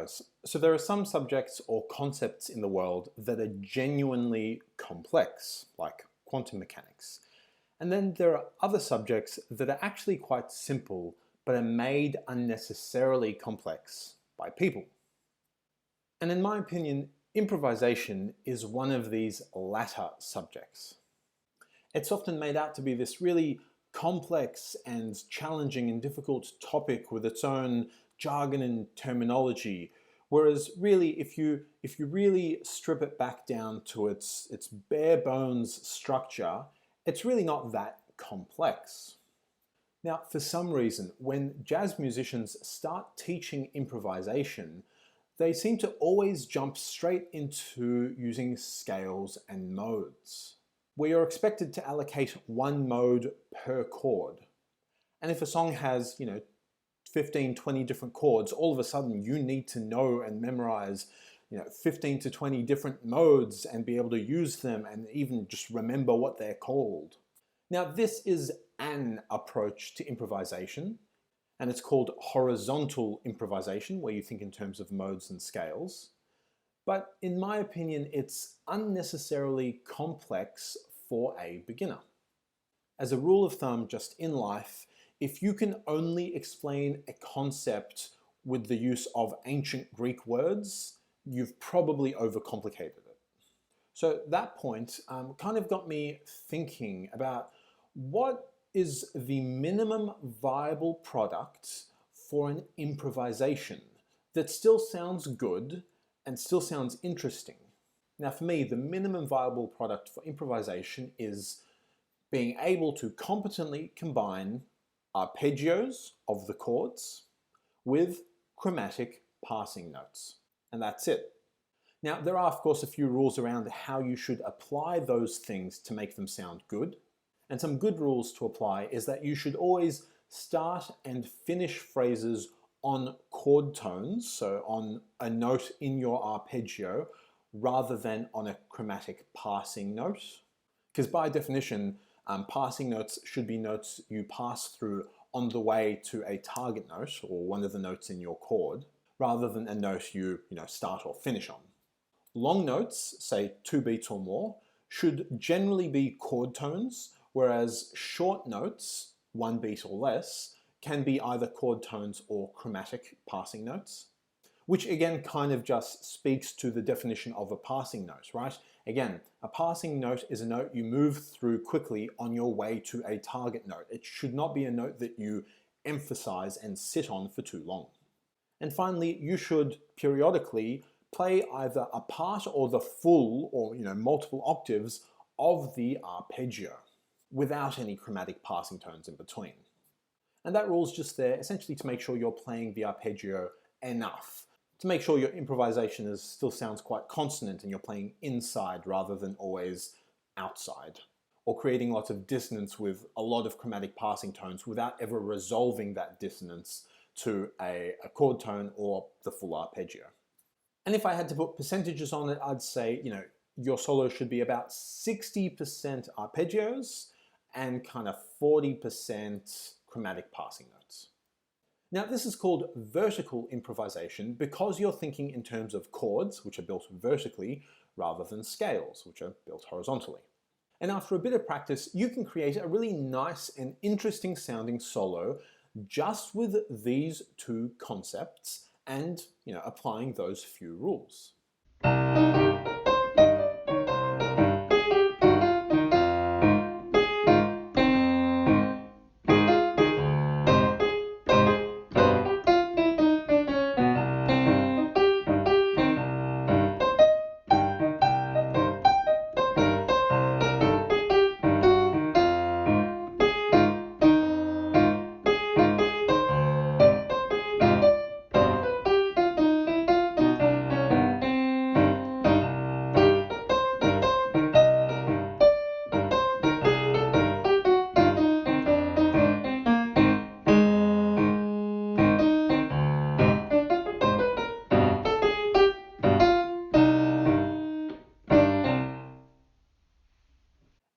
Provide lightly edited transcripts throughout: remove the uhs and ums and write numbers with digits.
guys. So there are some subjects or concepts in the world that are genuinely complex, like quantum mechanics. And then there are other subjects that are actually quite simple, but are made unnecessarily complex by people. And in my opinion, improvisation is one of these latter subjects. It's often made out to be this really complex and challenging and difficult topic with its own jargon and terminology, whereas really if you really strip it back down to its bare bones structure, it's really not that complex. Now, for some reason, when jazz musicians start teaching improvisation, they seem to always jump straight into using scales and modes, where you're expected to allocate one mode per chord. And if a song has, 15, 20 different chords, all of a sudden you need to know and memorize 15 to 20 different modes and be able to use them and even just remember what they're called. Now, this is an approach to improvisation, and it's called horizontal improvisation, where you think in terms of modes and scales. But in my opinion, it's unnecessarily complex for a beginner. As a rule of thumb, just in life, if you can only explain a concept with the use of ancient Greek words, you've probably overcomplicated it. So that point kind of got me thinking about what is the minimum viable product for an improvisation that still sounds good and still sounds interesting. Now for me, the minimum viable product for improvisation is being able to competently combine arpeggios of the chords with chromatic passing notes. And that's it. Now there are of course a few rules around how you should apply those things to make them sound good. And some good rules to apply is that you should always start and finish phrases on chord tones, so on a note in your arpeggio, rather than on a chromatic passing note. Because by definition, passing notes should be notes you pass through on the way to a target note, or one of the notes in your chord, rather than a note you start or finish on. Long notes, say 2 beats or more, should generally be chord tones, whereas short notes, 1 beat or less, can be either chord tones or chromatic passing notes, which again kind of just speaks to the definition of a passing note, right? Again, a passing note is a note you move through quickly on your way to a target note. It should not be a note that you emphasize and sit on for too long. And finally, you should periodically play either a part or the full or multiple octaves of the arpeggio, without any chromatic passing tones in between. And that rule's just there essentially to make sure you're playing the arpeggio enough, to make sure your improvisation still sounds quite consonant and you're playing inside rather than always outside, or creating lots of dissonance with a lot of chromatic passing tones without ever resolving that dissonance to a chord tone or the full arpeggio. And if I had to put percentages on it, I'd say, your solo should be about 60% arpeggios and kind of 40% chromatic passing notes. Now this is called vertical improvisation because you're thinking in terms of chords, which are built vertically, rather than scales, which are built horizontally. And after a bit of practice, you can create a really nice and interesting sounding solo just with these two concepts and applying those few rules.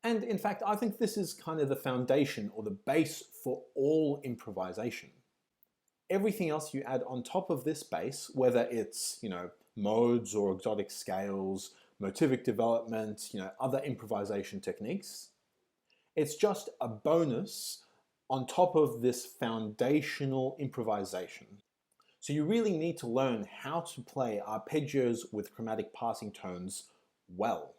And in fact, I think this is kind of the foundation or the base for all improvisation. everything else you add on top of this bass, whether it's, modes or exotic scales, motivic development, other improvisation techniques, it's just a bonus on top of this foundational improvisation. So you really need to learn how to play arpeggios with chromatic passing tones well.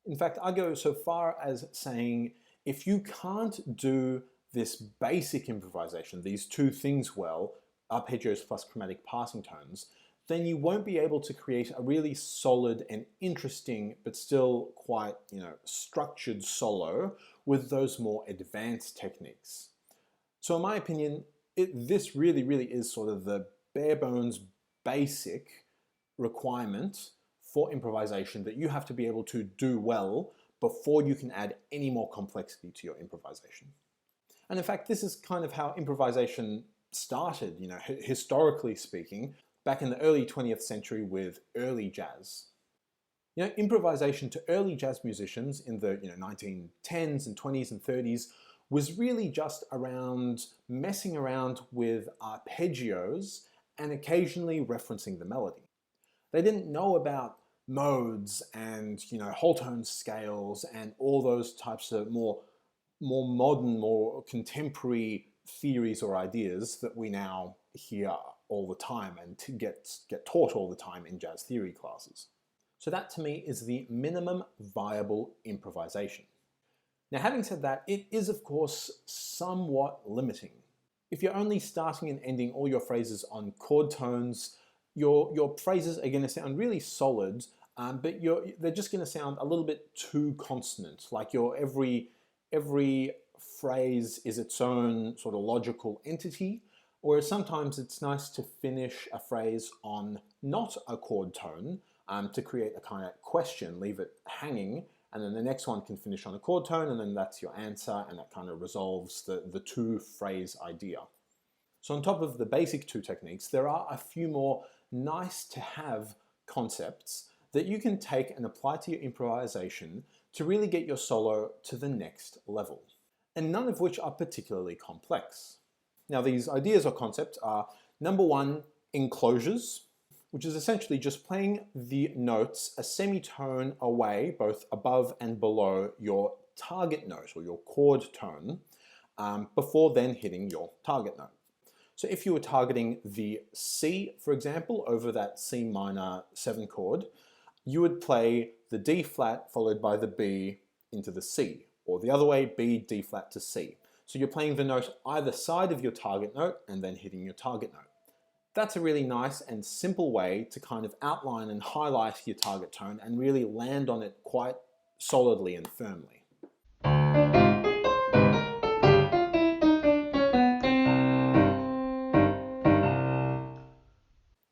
In fact, I go so far as saying if you can't do this basic improvisation, these two things well, arpeggios plus chromatic passing tones, then you won't be able to create a really solid and interesting but still quite structured solo with those more advanced techniques. So in my opinion, this really is sort of the bare bones basic requirement for improvisation that you have to be able to do well before you can add any more complexity to your improvisation. And in fact, this is kind of how improvisation started, historically speaking, back in the early 20th century with early jazz. Improvisation to early jazz musicians in the 1910s and 20s and 30s was really just around messing around with arpeggios and occasionally referencing the melody. They didn't know about modes and whole tone scales and all those types of more modern, more contemporary theories or ideas that we now hear all the time and to get taught all the time in jazz theory classes. So that to me is the minimum viable improvisation. Now, having said that, it is of course somewhat limiting. If you're only starting and ending all your phrases on chord tones, your phrases are going to sound really solid, but they're just going to sound a little bit too consonant, like your every phrase is its own sort of logical entity, whereas sometimes it's nice to finish a phrase on not a chord tone to create a kind of question, leave it hanging, and then the next one can finish on a chord tone, and then that's your answer, and that kind of resolves the two-phrase idea. So on top of the basic two techniques, there are a few more nice-to-have concepts that you can take and apply to your improvisation to really get your solo to the next level, and none of which are particularly complex. Now, these ideas or concepts are, number one, enclosures, which is essentially just playing the notes a semitone away, both above and below your target note or your chord tone, before then hitting your target note. So if you were targeting the C, for example, over that C minor 7 chord, you would play the D flat followed by the B into the C, or the other way, B, D flat to C. So you're playing the note either side of your target note and then hitting your target note. That's a really nice and simple way to kind of outline and highlight your target tone and really land on it quite solidly and firmly.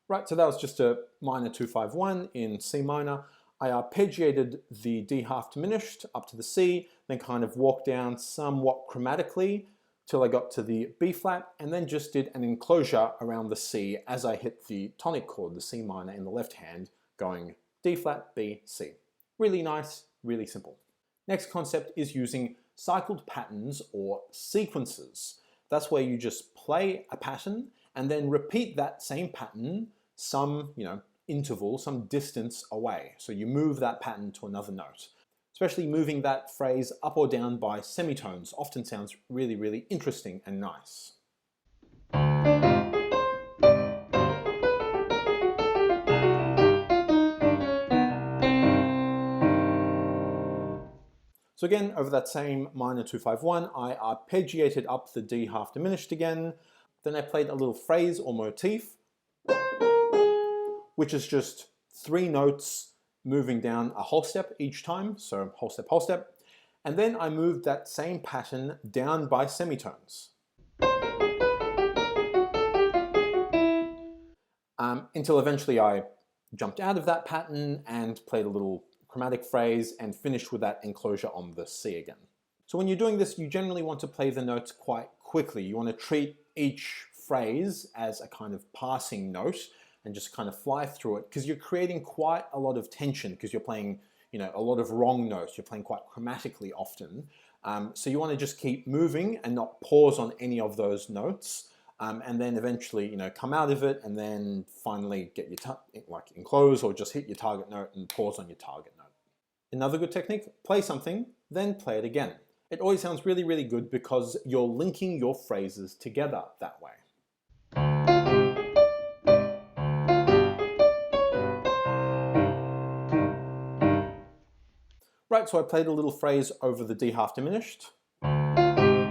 Right, so that was just a minor 2-5-1 in C minor. I arpeggiated the D half diminished up to the C, then kind of walked down somewhat chromatically till I got to the B flat, and then just did an enclosure around the C as I hit the tonic chord, the C minor in the left hand, going D flat, B, C. Really nice, really simple. Next concept is using cycled patterns or sequences. That's where you just play a pattern and then repeat that same pattern some, interval, some distance away. So you move that pattern to another note. Especially moving that phrase up or down by semitones often sounds really interesting and nice. So again, over that same minor 2-5-1, I arpeggiated up the D half diminished again. Then I played a little phrase or motif, which is just 3 notes moving down a whole step each time, so whole step, and then I moved that same pattern down by semitones. Until eventually I jumped out of that pattern and played a little chromatic phrase and finished with that enclosure on the C again. So when you're doing this, you generally want to play the notes quite quickly. You want to treat each phrase as a kind of passing note and just kind of fly through it, because you're creating quite a lot of tension because you're playing, a lot of wrong notes. You're playing quite chromatically often. So you want to just keep moving and not pause on any of those notes and then eventually, come out of it, and then finally get your like enclose or just hit your target note and pause on your target note. Another good technique, play something, then play it again. It always sounds really, really good because you're linking your phrases together that way. Right, so I played a little phrase over the D half diminished. I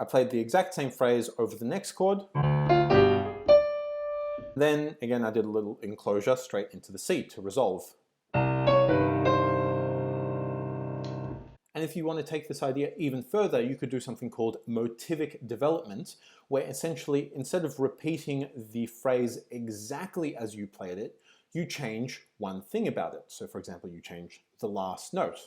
played the exact same phrase over the next chord. Then, again, I did a little enclosure straight into the C to resolve. And if you want to take this idea even further, you could do something called motivic development, where essentially, instead of repeating the phrase exactly as you played it, you change one thing about it. So for example, you change the last note.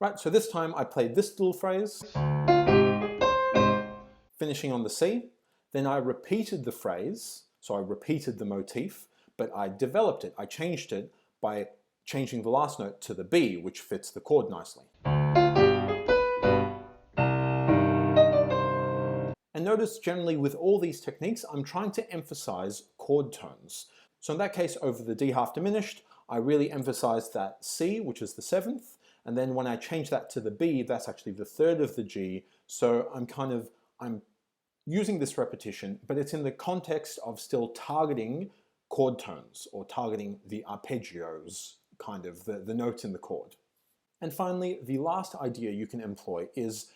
Right, so this time I played this little phrase, finishing on the C. Then I repeated the phrase, so I repeated the motif, but I developed it, I changed it by changing the last note to the B, which fits the chord nicely. And notice generally with all these techniques, I'm trying to emphasize chord tones. So in that case, over the D half diminished, I really emphasized that C, which is the 7th, and then when I change that to the B, that's actually the 3rd of the G, so I'm using this repetition, but it's in the context of still targeting chord tones or targeting the arpeggios, kind of the notes in the chord. And finally, the last idea you can employ is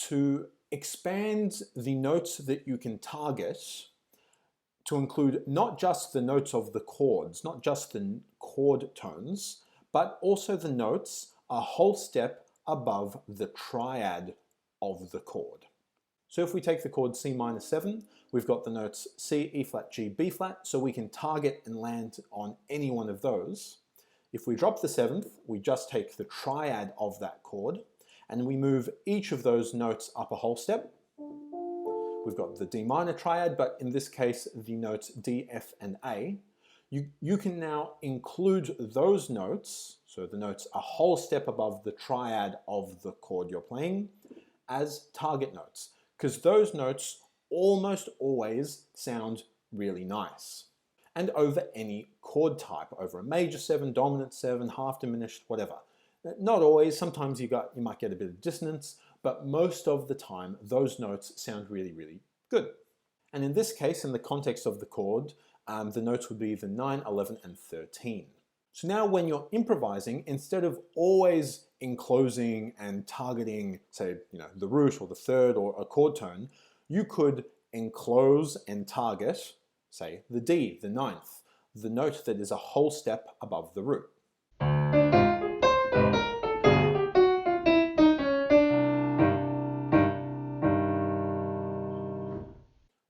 to expand the notes that you can target to include not just the notes of the chords, not just the chord tones, but also the notes a whole step above the triad of the chord. So if we take the chord C minor 7, we've got the notes C, E flat, G, B flat, so we can target and land on any one of those. If we drop the 7th, we just take the triad of that chord, and we move each of those notes up a whole step. We've got the D minor triad, but in this case, the notes D, F, and A. You can now include those notes, so the notes a whole step above the triad of the chord you're playing, as target notes, because those notes almost always sound really nice. And over any chord type, over a major 7, dominant 7, half diminished, whatever. Not always, sometimes you might get a bit of dissonance, but most of the time those notes sound really, really good. And in this case, in the context of the chord, the notes would be the 9, 11, and 13. So now when you're improvising, instead of always enclosing and targeting, say, the root or the 3rd or a chord tone, you could enclose and target, say, the D, the 9th, the note that is a whole step above the root.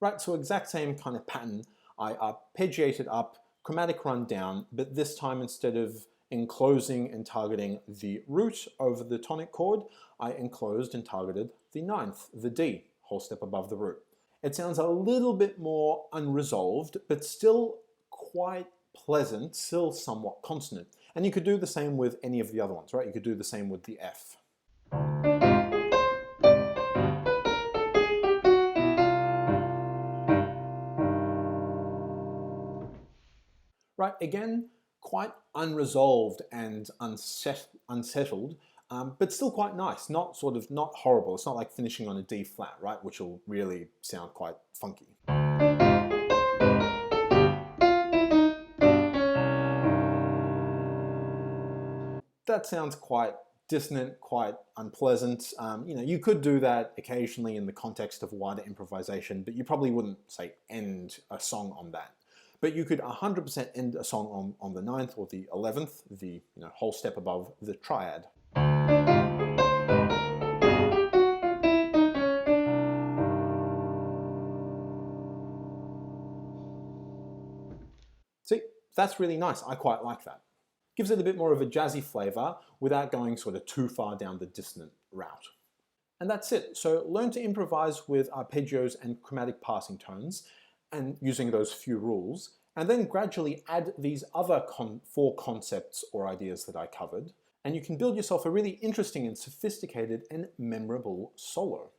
Right, so exact same kind of pattern. I arpeggiated up, chromatic run down, but this time instead of enclosing and targeting the root over the tonic chord, I enclosed and targeted the 9th, the D, whole step above the root. It sounds a little bit more unresolved, but still quite pleasant, still somewhat consonant. And you could do the same with any of the other ones, right? You could do the same with the F. Right, again, quite unresolved and unsettled, but still quite nice, not horrible. It's not like finishing on a D flat, right, which will really sound quite funky. That sounds quite dissonant, quite unpleasant. You could do that occasionally in the context of wider improvisation, but you probably wouldn't, say, end a song on that. But you could 100% end a song on the 9th or the 11th, the whole step above the triad. See, that's really nice. I quite like that. Gives it a bit more of a jazzy flavor without going sort of too far down the dissonant route. And that's it. So learn to improvise with arpeggios and chromatic passing tones, and using those few rules, and then gradually add these other four concepts or ideas that I covered, and you can build yourself a really interesting and sophisticated and memorable solo.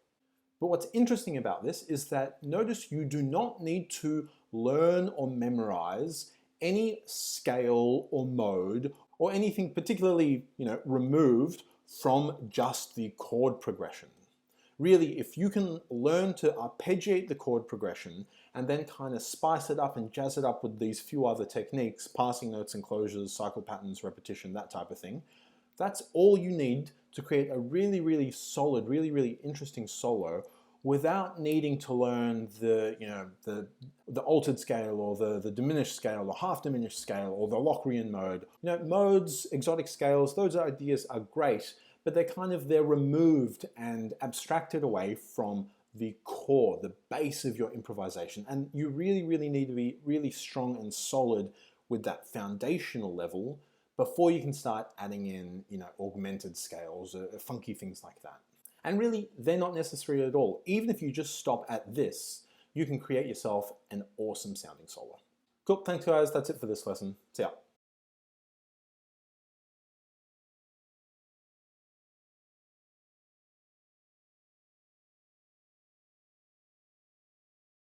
But what's interesting about this is that notice you do not need to learn or memorize any scale or mode or anything particularly, removed from just the chord progression. Really, if you can learn to arpeggiate the chord progression and then kind of spice it up and jazz it up with these few other techniques, passing notes and closures, cycle patterns, repetition, that type of thing, that's all you need to create a really, really solid, really, really interesting solo without needing to learn the altered scale or the diminished scale or half diminished scale or the Locrian mode. Modes, exotic scales, those ideas are great, but they're removed and abstracted away from the core, the base of your improvisation. And you really, really need to be really strong and solid with that foundational level before you can start adding in, augmented scales or funky things like that. And really, they're not necessary at all. Even if you just stop at this, you can create yourself an awesome sounding solo. Cool, thanks guys, that's it for this lesson. See ya.